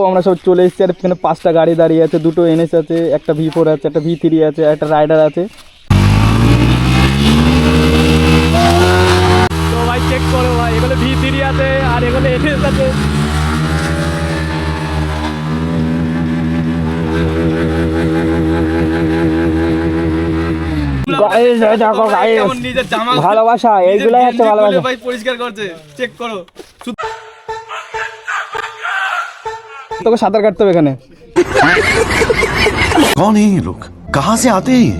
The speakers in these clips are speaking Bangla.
আমরা সব চলে এসেছি আর এখানে 5টা গাড়ি দাঁড়িয়ে আছে, 2টো এনএস আছে, একটা V4 আছে, একটা V3 আছে, একটা রাইডার আছে। তো ভাই চেক করো ভাই, এগুলো V3 আছে আর এগুলো এনএস আছে। ভালোবাসা এইগুলাই হচ্ছে ভালোবাসা। ভাই পরিষ্কার করছে, চেক করো। তোকে সাঁতার কাটতে হবে এখানে। कौन है ये लोग, कहाँ से आते हैं?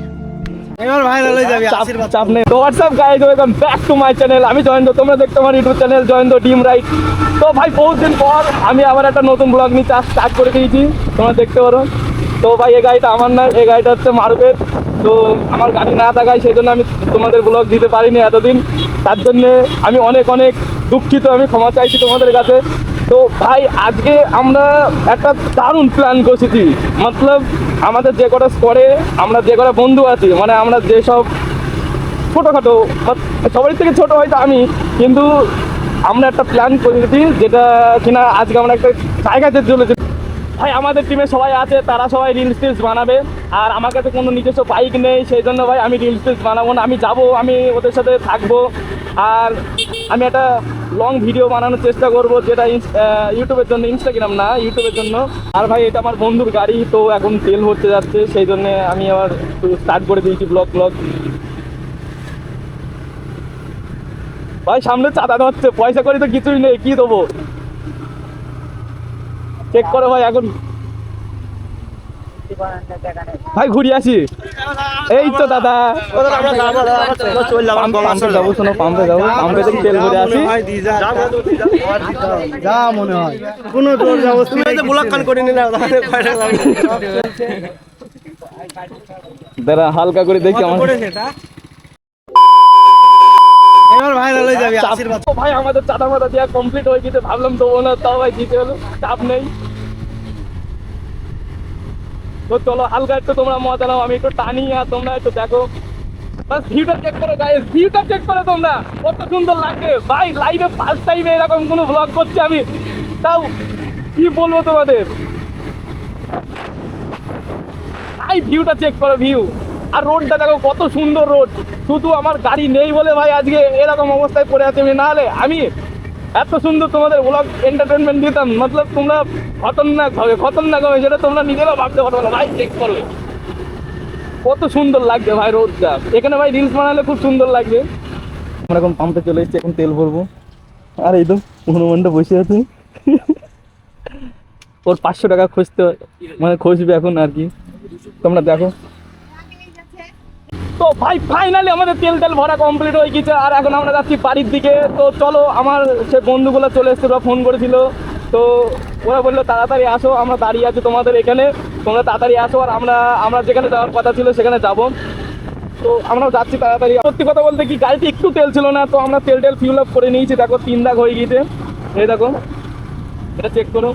চাপ নেই। তো WhatsApp guys, welcome back to my channel. আমি জয়ন্ত, তোমরা দেখতে আমার ইউটিউব চ্যানেল জয়ন্ত ডিম রাইড। তো ভাই বহুত দিন পর আমি আবার একটা নতুন ব্লগ নিয়ে স্টার্ট করে দিয়েছি, তোমরা দেখতে পারো। তো ভাই এই গাড়িটা আমার না, এই গাড়িটা হচ্ছে মারুফের। তো আমার গাড়ি না থাকায় সেই জন্য আমি তোমাদের ব্লগ দিতে পারিনি এতদিন, তার জন্যে আমি অনেক অনেক দুঃখিত, আমি ক্ষমা চাইছি তোমাদের কাছে। তো ভাই আজকে আমরা একটা দারুণ প্ল্যান করেছি, মতলব আমাদের যে কটা স্কোয়াডে আমরা যে কটা বন্ধু আছি, মানে আমরা যেসব ছোটোখাটো, সবাই থেকে ছোটো হয়তো আমি, কিন্তু আমরা একটা প্ল্যান করেছি যেটা কিনা আজকে আমরা একটা জায়গাতে চলেছি। ভাই আমাদের টিমে সবাই আছে, তারা সবাই রিলস টিলস বানাবে, আর আমার কাছে কোনো নিজস্ব বাইক নেই, সেই জন্য ভাই আমি রিলস টিলস বানাবো না। আমি যাব, আমি ওদের সাথে থাকবো, আর আমি একটা লং ভিডিও বানানোর চেষ্টা করব, যেটা ইউটিউবের জন্য, ইনস্টাগ্রাম না, ইউটিউবের জন্য। আর ভাই এটা আমার বন্ধুর গাড়ি, তো এখন তেল হতে যাচ্ছে, সেই জন্য আমি আবার স্টার্ট করে দিয়েছি ব্লগ। ভাই সামনে চাঁদা হচ্ছে, পয়সা করি তো কিছুই নেই, কি দেবো? চেক করো ভাই। এখন ভাই ঘুরে আসি। এই তো দাদা যাবো, শোনো পাম্পে যাবো, পাম্পে থেকে তেল ভরে আসি। যা মনে হয় কোনো জোর জবরদস্তি দাঁড়া হালকা করে দেখি আমার ভাই। আমাদের চাঁদা মাথা দেওয়া কমপ্লিট হয়ে গেছে, ভাবলাম দেবো না, তাও ভাই দিতে হলো, চাপ নেই। তো চলো হালকা একটু তোমরা মজা নাও, আমি একটু টানি আর তোমরা একটু দেখো। ভিউটা চেক করো গাইস, ভিউটা চেক করো তোমরা, কত সুন্দর লাগছে ভাই। লাইভে ফার্স্ট টাইম এরকম কোনো ব্লগ করছি আমি, তাও কি বলবো তোমাদের। ভাই ভিউটা চেক করো, ভিউ আর রোডটা দেখো কত সুন্দর রোড। শুধু আমার গাড়ি নেই বলে ভাই আজকে এরকম অবস্থায় পড়ে আছে, আমি নাহলে আমি এত সুন্দর তোমাদের ব্লগ এন্টারটেনমেন্ট দিতাম, মতলব তোমরা খতরনাক হবে সেটা তোমরা নিজেরাও ভাবতে পারবে না। ভাই চেক করো কত সুন্দর লাগছে ভাই রোডটা, এখানে ভাই রিলস বানালে খুব সুন্দর লাগবে। আমরা এখন পাম্পে চলে এসেছি, এখন তেল ভরবো। আর এই তো হনুমানটা বসে আছে, ওর 500 টাকা খুঁজতে, মানে খুঁজবে এখন আর কি, তোমরা দেখো। তো ভাই ফাইনালি আমাদের তেল ভরা কমপ্লিট হয়ে গেছে, আর এখন আমরা যাচ্ছি বাড়ির দিকে। তো চলো, আমার সে বন্ধুগুলো চলে এসছে, ওরা ফোন করেছিল, তো ওরা বললো তাড়াতাড়ি আসো, আমরা দাঁড়িয়ে আছি তোমাদের এখানে, তোমরা তাড়াতাড়ি আসো। আর আমরা যেখানে যাওয়ার কথা ছিল সেখানে যাব। তো আমরাও যাচ্ছি তাড়াতাড়ি। সত্যি কথা বলতে কি, গাড়িতে একটু তেল ছিল না, তো আমরা তেল ফিল আপ করে নিয়েছি। দেখো 3 দাগ হয়ে গিয়েছে, এই দেখো, এটা চেক করো,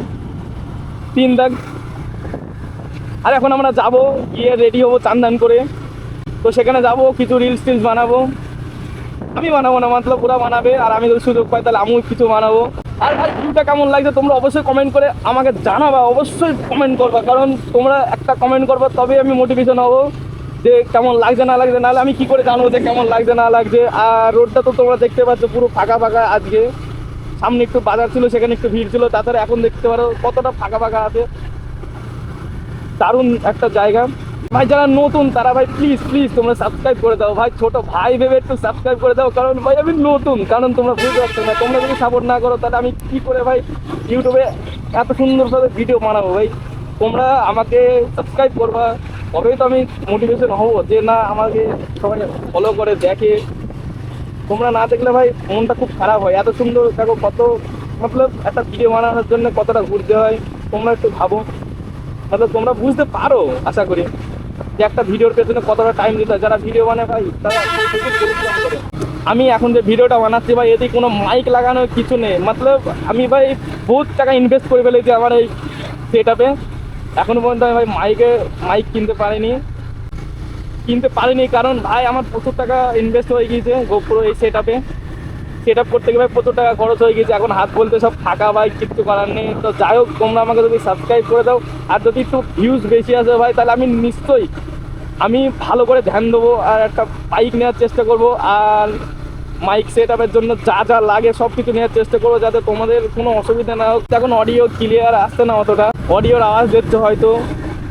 3 দাগ। আর এখন আমরা যাব, গিয়ে রেডি হবো চান করে। তো সেখানে যাব, কিছু রিলস টিলস বানাবো। আমি বানাবো না, মতলব ওরা বানাবে, আর আমি যদি সুযোগ পাই তাহলে আমিও কিছু বানাবো। আর ভাই ভিডিওটা কেমন লাগছে তোমরা অবশ্যই কমেন্ট করে আমাকে জানাবা, অবশ্যই কমেন্ট করবা, কারণ তোমরা একটা কমেন্ট করবা তবেই আমি মোটিভেশন হবো যে কেমন লাগছে না লাগছে, নাহলে আমি কি করে জানবো যে কেমন লাগছে না লাগছে। আর রোডটা তো তোমরা দেখতে পাচ্ছ পুরো ফাঁকা আজকে। সামনে একটু বাজার ছিল, সেখানে একটু ভিড় ছিল, তাছাড়া এখন দেখতে পারো কতটা ফাঁকা আছে। দারুণ একটা জায়গা। ভাই যারা নতুন তারা ভাই প্লিজ তোমরা সাবস্ক্রাইব করে দাও ভাই, ছোট ভাই ভেবে একটু সাবস্ক্রাইব করে দাও, কারণ ভাই আমি নতুন, কারণ তোমরা বুঝতে পারছো না, তোমরা যদি সাপোর্ট না করো তাহলে আমি কি করে ভাই ইউটিউবে এত সুন্দরভাবে ভিডিও বানাবো। ভাই তোমরা আমাকে সাবস্ক্রাইব করবা, তবেই তো আমি মোটিভেশন হবো যে না আমাকে সবাই ফলো করে দেখে। তোমরা না দেখলে ভাই মনটা খুব খারাপ হয়। এত সুন্দর দেখো, কত মতলব একটা ভিডিও বানানোর জন্য কতটা ঘুরতে হয়, তোমরা একটু ভাবো, মতলব তোমরা বুঝতে পারো আশা করি যে একটা ভিডিওর পেছনে কতটা টাইম দিতে হয়। যারা ভিডিও বানায় ভাই তারা আমি এখন যে ভিডিওটা বানাচ্ছি ভাই, এতে কোনো মাইক লাগানো কিছু নেই, মতলব আমি ভাই বহুত টাকা ইনভেস্ট করে ফেলেছি আমার এই সেট আপে। এখনো পর্যন্ত আমি ভাই মাইক কিনতে পারিনি, কারণ ভাই আমার প্রচুর টাকা ইনভেস্ট হয়ে গিয়েছে গোপ্রো এই সেট আপে। সেট আপ করতে গিয়ে ভাই প্রচুর টাকা খরচ হয়ে গেছে, এখন হাত বলতে সব ফাঁকা ভাই, কিচ্ছু করার নেই। তো যাই হোক, তোমরা আমাকে যদি সাবস্ক্রাইব করে দাও আর যদি একটু ভিউজ বেশি আসে ভাই, তাহলে আমি নিশ্চয়ই আমি ভালো করে ধ্যান দেবো আর একটা বাইক নেওয়ার চেষ্টা করব, আর মাইক সেট আপের জন্য যা যা লাগে সব কিছু নেওয়ার চেষ্টা করবো, যাতে তোমাদের কোনো অসুবিধা না হোক। এখন অডিও ক্লিয়ার আসছে না অতটা, অডিওর আওয়াজ দিচ্ছে হয়তো,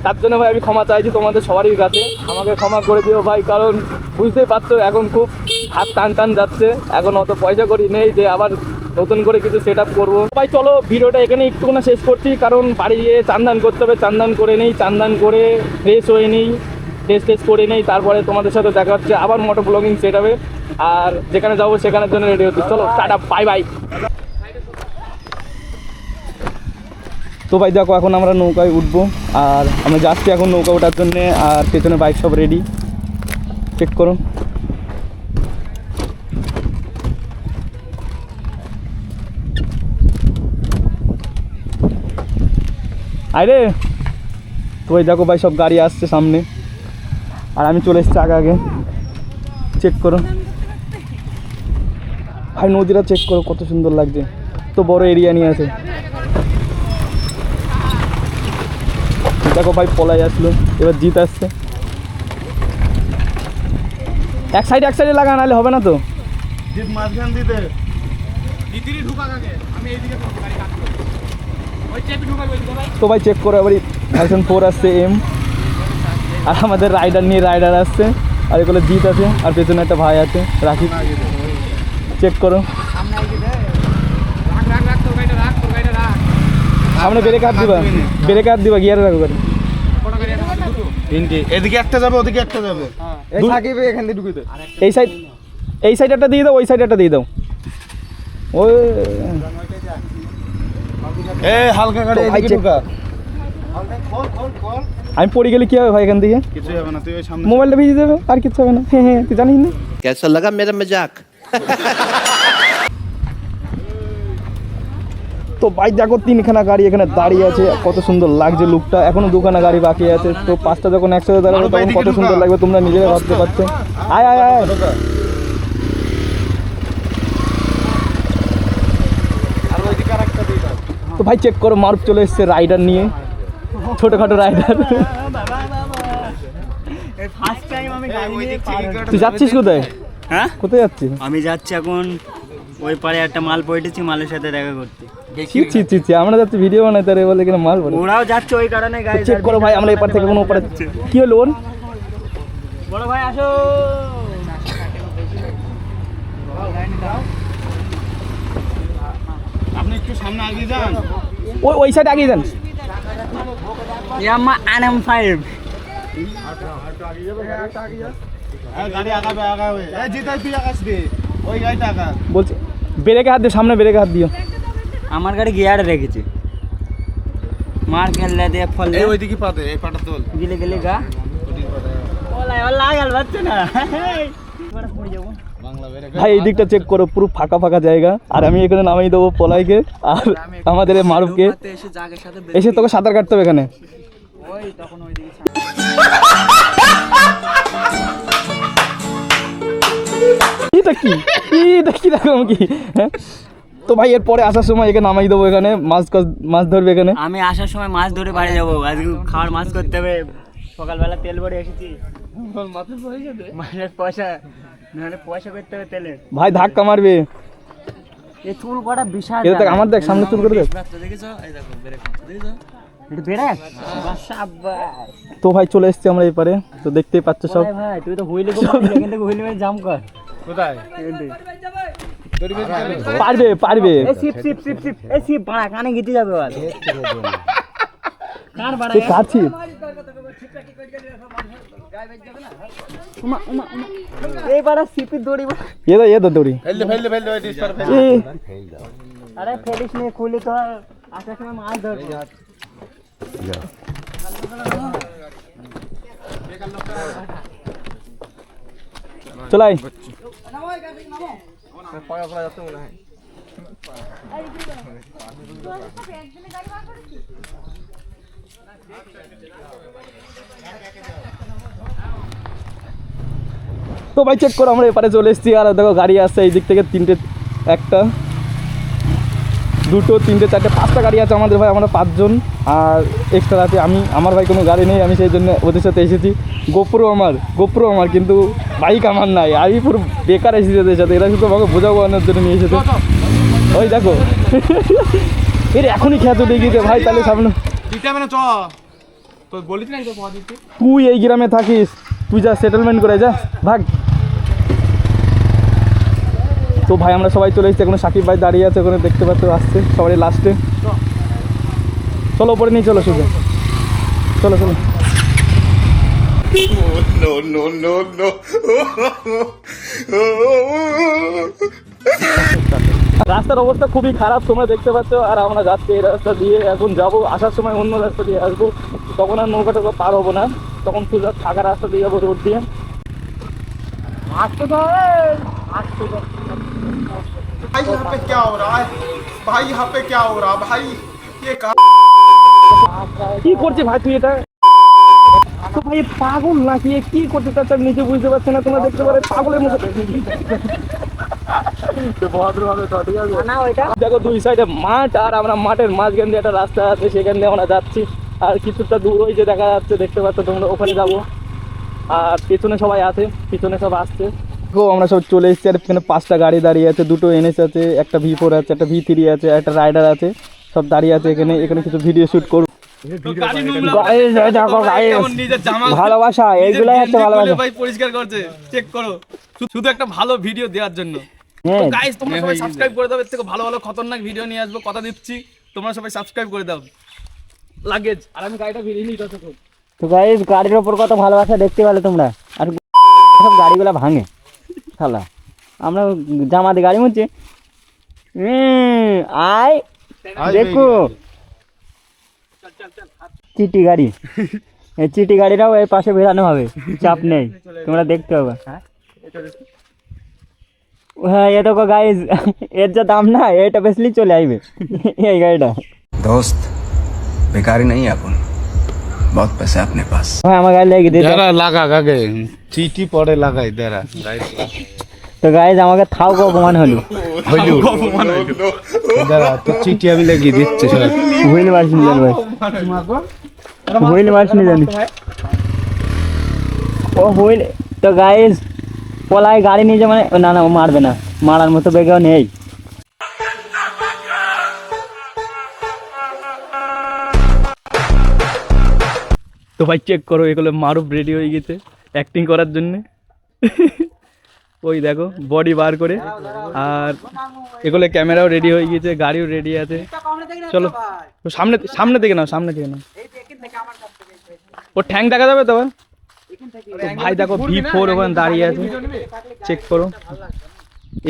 তার জন্য ভাই আমি ক্ষমা চাইছি তোমাদের সবারই কাছে, আমাকে ক্ষমা করে দিও ভাই, কারণ বুঝতেই পারছো এখন খুব হাত টান টান যাচ্ছে, এখন অত পয়সা করি নেই যে আবার নতুন করে কিছু সেট আপ করবো। ভাই চলো ভিডিওটা এখানে একটুখানি শেষ করছি, কারণ বাড়ি গিয়ে চান্দান করতে হবে, চান্দান করে নেই, চান্দান করে ফ্রেশ হয়ে নেই, টেস্ট করে নেই, তারপরে তোমাদের সাথে দেখা হচ্ছে আবার মোটো ব্লগিং সেট হবে, আর যেখানে যাবো সেখানের জন্য রেডি হচ্ছে। চলো টাটা, বাই বাই। তো ভাই দেখো, এখন আমরা নৌকায় উঠবো, আর আমরা যাচ্ছি এখন নৌকা ওঠার জন্যে, আর পেছনে বাইক সব রেডি, চেক করো। আরে তো ভাই দেখো ভাই, সব গাড়ি আসছে সামনে, আর আমি চলে এসেছি আগে আগে, চেক করো ভাই, নদীটা চেক করো কত সুন্দর লাগছে, তো বড় এরিয়া নিয়ে আছে। দেখো ভাই পলাই আসলো, এবার জিত আসছে, এক সাইডে লাগা, নাহলে হবে না তো। জিত মাঝখান দিতে তো ভাই চেক করো, এবার ভার্সন 4 আসছে এম, আর আমাদের রাইডার আসছে, আর এগুলো জিত আছে, আর পেছনে একটা ভাই আছে রাকিব, চেক করো। সামনে ব্রেক হাত দিবা গিয়ারে রাখো গাড়ি। এদিকে একটা যাবে, ওদিকে একটা যাবে। এখান থেকে ঢুকে এই সাইড একটা দিয়ে দাও, ওই সাইড একটা দিয়ে দাও। ওই হালকা গাড়ি তো ভাই এদিকে check- ঢুকা। আমি পড়ে গেলে কি হবে ভাই এখান থেকে? কিছু হবে না, তুই ওই সামনে মোবাইলটা ভিজে যাবে, আর কিছু হবে না। হ্যাঁ হ্যাঁ, তুই জানিস না। कैसा लगा मेरा मजाक? তো ভাই দেখো, 3খানা গাড়ি এখানে দাঁড়িয়ে আছে, কত সুন্দর লাগছে লুকটা। এখনো 2খানা গাড়ি বাকি আছে, তো 5টা যখন একসাথে দাঁড়াবে তখন কত সুন্দর লাগবে, তোমরা নিজেরাই ভাবতে পারছো। আয় আয় আয়, তো ভাই চেক করো, মারুফ চলে এসছে রাইডার নিয়ে, ছোটখাটো রাইডার। ফার্স্ট টাইম আমি গাড়ি নিয়ে পার হলাম। তুই যাচ্ছিস কোথায়? হ্যাঁ, কোথায় যাচ্ছিস? আমি যাচ্ছি এখন ওই পারে একটা মাল পড়েছি, মালের সাথে দেখা করতে। ছি, আমরা যাচ্ছি ভিডিও বানাইতে, আর বলে কিনা মাল পড়ে। ওরাও যাচ্ছে ওই কারণে গাড়ি চেক করো ভাই, আমরা এপার থেকে কোনো ওপারে, কি হলো ওর? বড় ভাই আসো। আপনি একটু সামনে আগিয়ে যান। ওই সাইড আগিয়ে যান। ইয়ামা RM5 গাড়ি আগাবে। জিতাই তুই আগাস দে, ওই গাড়িটা আগা। বলছি ব্রেকে হাত দিও, সামনে ব্রেকে হাত দিও। আমার গাড়ি গিয়ারে রেখেছে, মার খেললে দিয়ে ফল এই ওইদিকে পাতে, এই পাটা তোল। গিলে গিলে গা ওলা গেল বাচ্চা না পড়ে যাবো। ভাই এই দিকটা চেক করো, পুরো ফাঁকা ফাঁকা জায়গা, আর আমি এখানে নামিয়ে দেবো পলাইকে আর আমাদের এই মারুফকে। এসে তোকে সাঁতার কাটতে হবে এখানে। এটা কি দেখো কি, হ্যাঁ? তো ভাই এরপরে আসার সময় একে নামাই দেবো এখানে, মাছ ধরবে এখানে। আমি আসার সময় মাছ ধরে বাড়ি যাবো, আজকে খাওয়ার মাছ করতে হবে। সকালবেলা তেল ভরে এসেছি, মাছের পয়সা নাহলে পয়সা করতে হবে তেলে। ভাই ধাক্কা মারবে, এই চুল কটা বিশাল। এটা দেখ, আমার দেখ সামনে চুল করে দেখ। এটা বেড়ে সাব্বাস। তো ভাই চলে এসেছি আমরা এপারে, তো দেখতেই পাচ্ছ সব। ভাই তুই তো হুইলে এখান থেকে হুইলে জাম কর। কোথায়? পারবে। এই সিপ এই সিপ বাড়া কানে গিতে যাবে আর কার বাড়া তুই কাটছি। এই বাড়া সিপি দড়ি এ তো দৌড়ি। ফেললে ওই ডিসপার ফেল। আরে ফেলিস নে, খুলি তো আসার সময় মাছ ধরবি। চলাই তো ভাই চেক করো, আমরা এপারে চলে এসেছি, আর দেখো গাড়ি আসছে এই দিক থেকে, 3টে একটা, দুটো, তিনটে, চারটে, 5টা গাড়ি আছে আমাদের ভাই, আমরা 5 জন। আর এক্সট্রা আছে আমি, আমার ভাই কোনো গাড়ি নেই, আমি সেই জন্য ওদের সাথে এসেছি। গোপ্রো আমার, কিন্তু বাইক আমার নাই, আমি পুরো বেকার এসেছি ওদের সাথে। এরা শুধু আমাকে বোঝানোর জন্য নিয়ে এসেছে। ওই দেখো এর এখনই খেয়াল উঠে গিয়েছে ভাই। তাহলে সামনে তুই এই গ্রামে থাকিস, তুই যা সেটেলমেন্ট করে যা, ভাগ। তো ভাই আমরা সবাই চলে এসেছি, এখন সাকিব ভাই দাঁড়িয়ে আছে ওখানে, দেখতে পাচ্ছ আসছে সবাই লাস্টে। চলো ওপরে নিয়ে চলো, সোজা চলো চলো। রাস্তার অবস্থা খুবই খারাপ তোমরা দেখতে পাচ্ছ, আর আমরা যাচ্ছি এই রাস্তা দিয়ে। এখন যাবো, আসার সময় অন্য রাস্তা দিয়ে আসবো, তখন আর নৌকাটা পার হবো না, তখন সোজা ফাঁকা রাস্তা দিয়ে যাবো রোড দিয়ে। भाई यहाँ पे क्या हो रहा है भाई, यहाँ पे क्या हो रहा है भाई, ये কি করছে ভাই তুই এটা? তো ভাই পাগল নাকি, কি করতে চাচ্ছে আমি নিজে বুঝতে পারছি না। তোমরা দেখতে পারে পাগলের মতো দেখো, দুই সাইডে মাঠ, আর আমরা মাঠের মাঝখান দিয়ে একটা রাস্তা আছে, সেখান দিয়ে আমরা যাচ্ছি। আর কিছুটা দূর ওই যে দেখা যাচ্ছে, দেখতে পাচ্ছ তোমরা, ওখানে যাবো। আর পেছনে সবাই আছে, পিছনে সব আসছে। আমরা সব চলে এসেছি, আর এখানে 5টা গাড়ি দাঁড়িয়ে আছে, 2টো NS আছে, একটা V4 আছে, একটা V3 আছে, একটা রাইডার আছে, সব দাঁড়িয়ে আছে এখানে। এখানে কিছু ভিডিও শুট করব। ভালোবাসা এইগুলাই হচ্ছে ভালোবাসা ভাই, পরিষ্কার করছে, চেক করো, শুধু একটা ভালো ভিডিও দেওয়ার জন্য। গাইস তোমরা সবাই সাবস্ক্রাইব করে দাও, এর থেকে ভালো ভালো খতরনাক ভিডিও নিয়ে আসবো, কথা দিচ্ছি। তোমরা সবাই সাবস্ক্রাইব করে দাও। লাগেজ আর আমি গাড়িটা ফিরিয়ে নিই ততক্ষণ। তো গাইস গাড়ির ওপর কত ভালোবাসা দেখতে পেলে তোমরা। আর সব গাড়িগুলো ভাঙে শালা, আমরা জামাতে গাড়ি মুচ্ছে। আয় দেখো চিটি গাড়ি, এই চিটি গাড়িটাও এই পাশে বেরানো হবে, চাপ নেই, তোমরা দেখতে হবে। হ্যাঁ এ দেখো গাইস, এর যা দাম না, এটা বেশলি চলে আসবে এই গাড়িটা। दोस्त बेकारी नहीं है अपन, बहुत पैसा है अपने पास। হ্যাঁ আমার গাড়ি লেগে দিতে লাগা আগে চিঠি পরে লাগাই দেরা। তো গাইস আমাকে থাও অপমান হলো, দেরা তো চিঠি আমি লাগিয়ে দিচ্ছি। হুইল মারছিনি জানি ভাই, হুইল মারছিনি জানি ও হুইল। তো গাইস পলাই গাড়ি নিয়ে যে মানে না না, ও মারবে না, মারার মতো বেগও নেই। তো ভাই চেক করো, এগুলো মারুফ রেডি হয়ে গেছে অ্যাক্টিং করার জন্য। ওই দেখো বডি বার করে, আর এগুলো ক্যামেরাও রেডি হয়ে গেছে, গাড়িও রেডি আছে। চলো সামনে সামনে থেকে নাও, সামনে থেকে নাও, ও ঠ্যাং দেখা যাবে তো। ভাই দেখো V4 ওখানে দাঁড়িয়ে আছে, চেক করো।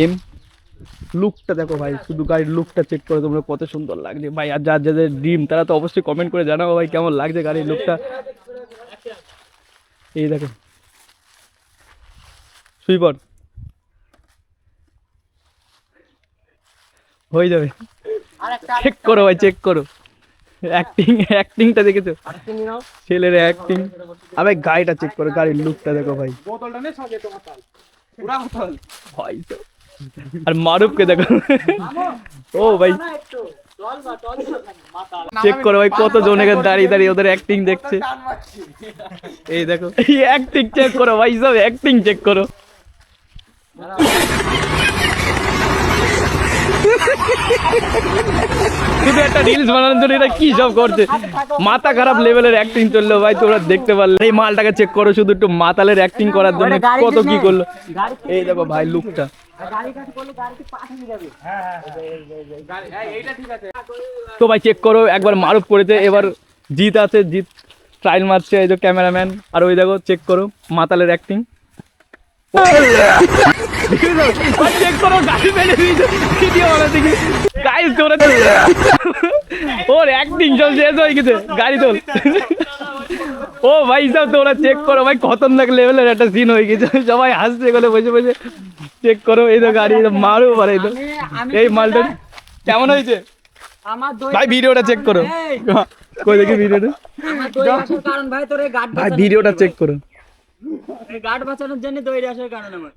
এম লুকটা দেখো ভাই, শুধু গাড়ির লুকটা চেক করো তোমরা, কত সুন্দর লাগছে ভাই। আর যার যাদের ড্রিম তারা তো অবশ্যই কমেন্ট করে জানাবো ভাই কেমন লাগছে গাড়ির লুকটা। এই দেখো সুইপার হয়ে যাবে। চেক করো ভাই, চেক করো অ্যাক্টিংটা দেখেছো ছেলের অ্যাক্টিং। আবে গাড়িটা চেক করো, গাড়ির লুকটা দেখো ভাই, ভাই তো। আর মারুফকে দেখো, ও ভাই চেক করো ভাই, কত জন এখানে দাঁড়িয়ে দাঁড়িয়ে ওদের অ্যাক্টিং দেখছে। এই দেখো এই অ্যাক্টিং চেক করো ভাই, সব অ্যাক্টিং চেক করো। শুধু একটা রিলস বানানোর জন্য এটা কি সব করছে, মাথা খারাপ লেভেলের অ্যাক্টিং চললো ভাই, তোমরা দেখতে পারলে। এই মালটাকে চেক করো, শুধু একটু মাতালের অ্যাক্টিং করার জন্য কত কি করলো। এই দেখো ভাই লুকটা। তো ভাই চেক করো, একবার মারুফ করেছে, এবার জিৎ আছে, জিৎ ট্রায়াল মারছে, এই যে ক্যামেরাম্যান। আর ওই দেখো চেক করো মাতালের অ্যাক্টিং। চেক করো গাড়ি ফেলে দিয়েছে ভিডিও বানাতে গিয়ে। গাইস তোমরা ওর অ্যাক্টিং সব শেষ হয়ে গেছে, গাড়ি তোল। ও ভাই সব তোমরা চেক করো ভাই, খতরনাক লেভেলের একটা সিন হয়ে গেছে, সবাই হাসছে বলে বসে বসে। চেক করো এই তো গাড়ি মারো, আর এই তো এই মালটা কেমন হয়েছে ভাই, ভিডিওটা চেক করো। কই দেখি ভিডিওটা, ভাই ভিডিওটা চেক করো। গার্ড বাঁচানোর জন্য তৈরি আসার কারণ আমার।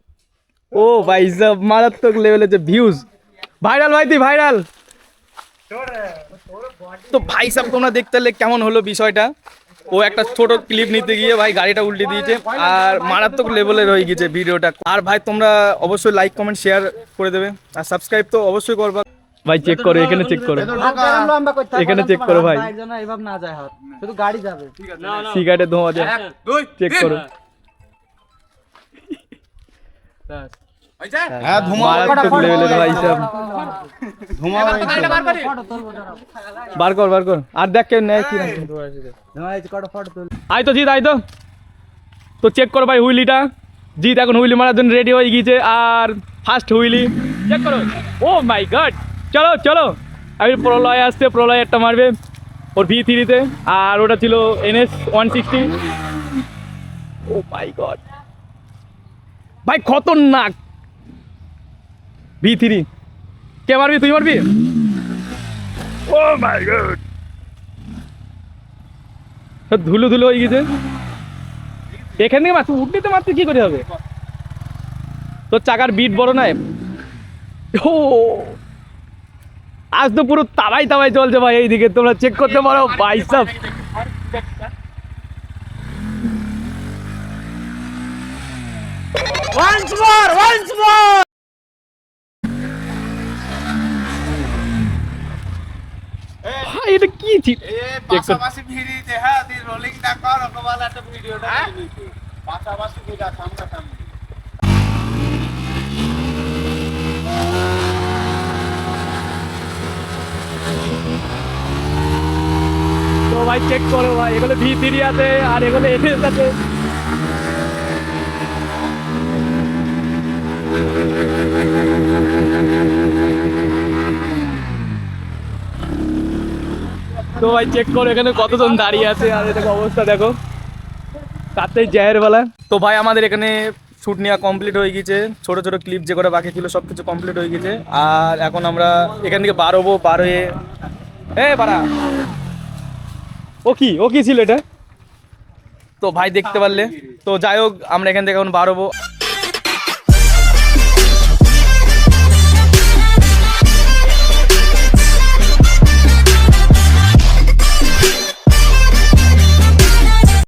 ও ভাই সব মারাত্মক লেভেলের যে ভিউজ, ভাইরাল ভাই তুই ভাইরাল। তো ভাই সাহেব তোমরা দেখতে পেলে কেমন হলো বিষয়টা। ও একটা ছোট ক্লিপ নিতে গিয়ে ভাই গাড়িটা উল্টে দিয়েছে আর মারাত্মক লেভেলের হয়ে গেছে ভিডিওটা। আর ভাই তোমরা অবশ্যই লাইক কমেন্ট শেয়ার করে দেবে আর সাবস্ক্রাইব তো অবশ্যই করবা। ভাই চেক করো, এখানে চেক করো, এখানে চেক করো ভাই, শুধু গাড়ি যাবে। সিগারেটের ধোঁয়া যায়, চেক করো। হ্যাঁ ধুমা মারাত্মক লেভেলের ভাই সাহেব। বার কর বার কর, আর দেখ কেউ নেয় কি আয় তো জিত, আয় তো। তো চেক করো ভাই হুইলিটা, জিত এখন হুইলি মারার জন্য রেডি হয়ে গিয়েছে। আর ফার্স্ট হুইলি চেক করো। ও মাই গড, চলো চলো। আমি প্রলয় আসছে, প্রলয় একটা মারবে ওর V3-তে, আর ওটা ছিল NS 160। ও মাই গড ভাই খতরনাক V3। কে মারবি, তুই মারবি? ও মাই গড, ধুলো ধুলো হয়ে গেছে। এখান থেকে মারতে উঠতে মারতে কি করে হবে? তোর চাকার বিট বড় নাই। ও আজ তো পুরো তাবাই তাবাই চলছে ভাই এইদিকে, তোমরা চেক করতে পারো ভাই সাহেব। ভাই এটা কি ছিল? পাশাপাশি ভিড়িতে হ্যাঁ তুই রোলিংটা কর ওকবাল একটা ভিডিওটা নিলি পাশাপাশি ভিড়া সামনে সামনে। তো ভাই চেক করো ভাই, এগুলো V3 আছে আর এগুলো NS আছে। তো ভাই চেক করো এখানে কতজন দাঁড়িয়ে আছে আর এটাকে অবস্থা দেখো, তাতেই জাহের বেলা। তো ভাই আমাদের এখানে শ্যুট নেওয়া কমপ্লিট হয়ে গেছে, ছোট ছোট ক্লিপ যে কটা বাকি ছিল সব কিছু কমপ্লিট হয়ে গেছে। আর এখন আমরা এখান থেকে বার হবো, বার হয়ে বাড়া ও কি ছিল এটা? তো ভাই দেখতে পারলে। তো যাই হোক আমরা এখান থেকে এখন বার হবো।